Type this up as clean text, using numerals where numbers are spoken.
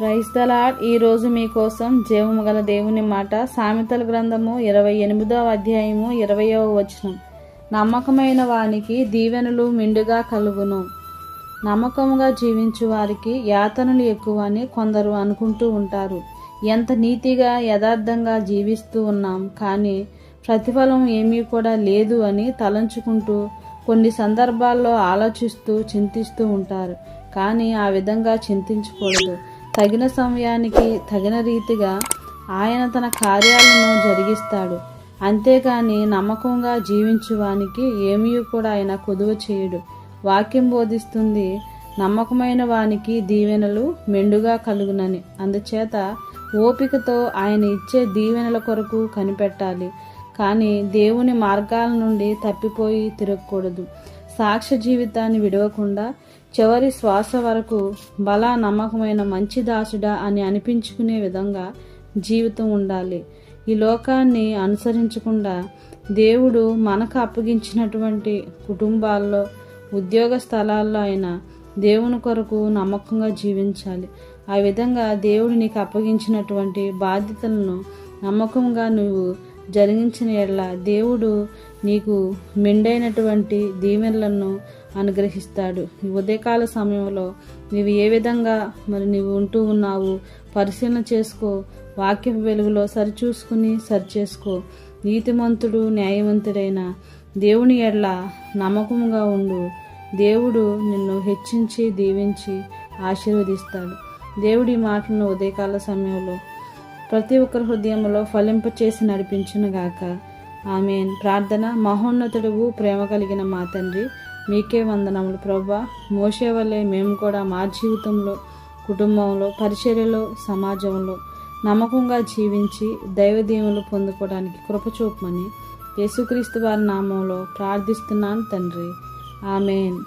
Praise the lord. ఈరోజు మీకోసం జీవము గల దేవుని మాట, సామెతల గ్రంథము 28వ అధ్యాయము 20వ వచనం. నమ్మకమైన వానికి దీవెనలు మెండుగా కలుగును. నమ్మకముగా జీవించు వారికి యాతనలు ఎక్కువ అని కొందరు అనుకుంటూ ఉంటారు. ఎంత నీతిగా యథార్థంగా జీవిస్తూ ఉన్నాం, కానీ ప్రతిఫలం ఏమీ కూడా లేదు అని తలంచుకుంటూ కొన్ని సందర్భాల్లో ఆలోచిస్తూ చింతిస్తూ ఉంటారు. కానీ ఆ విధంగా చింతించకూడదు. తగిన సమయానికి తగిన రీతిగా ఆయన తన కార్యాలను జరిగిస్తాడు. అంతేకాని నమ్మకంగా జీవించువానికి ఏమీ కూడా ఆయన కొదువ చేయడు. వాక్యం బోధిస్తుంది, నమ్మకమైన వానికి దీవెనలు మెండుగా కలుగునని. అందుచేత ఓపికతో ఆయన ఇచ్చే దీవెనల కొరకు కనిపెట్టాలి. కానీ దేవుని మార్గాల నుండి తప్పిపోయి తిరగకూడదు. సాక్ష్య జీవితాన్ని విడవకుండా చివరి శ్వాస వరకు బలా నమ్మకమైన మంచి దాసుడా అని అనిపించుకునే విధంగా జీవితం ఉండాలి. ఈ లోకాన్ని అనుసరించకుండా దేవుడు మనకు అప్పగించినటువంటి కుటుంబాల్లో, ఉద్యోగ స్థలాల్లో అయినా దేవుని కొరకు నమ్మకంగా జీవించాలి. ఆ విధంగా దేవుడు నీకు అప్పగించినటువంటి బాధ్యతలను నమ్మకంగా నువ్వు జరిగించిన ఎడల దేవుడు నీకు మెండైనటువంటి దీవెనలను అనుగ్రహిస్తాడు. ఈ ఉదయకాల సమయంలో నీవు ఏ విధంగా నీవు ఉంటూ ఉన్నావు పరిశీలన చేసుకో. వాక్య వెలుగులో సరిచేసుకో. నీతిమంతుడు న్యాయవంతుడైన దేవుని ఎడల నమ్మకంగా ఉండు. దేవుడు నిన్ను హెచ్చించి దీవించి ఆశీర్వదిస్తాడు. దేవుడి మాటలను ఉదయకాల సమయంలో ప్రతి ఒక్కరి హృదయంలో ఫలింపచేసి నడిపించునుగాక. ఆమేన్. ప్రార్థన. మహోన్నతుడువు, ప్రేమ కలిగిన మా తండ్రి, మీకే వందనములు ప్రభువా. మోషే వల్లే మేము కూడా మా జీవితంలో, కుటుంబంలో, పరిచర్యలో, సమాజంలో నమ్మకంగా జీవించి దైవదీవెనలు పొందుకోవడానికి కృప చూపమని యేసుక్రీస్తు వారి నామంలో ప్రార్థిస్తున్నాను తండ్రి. ఆమేన్.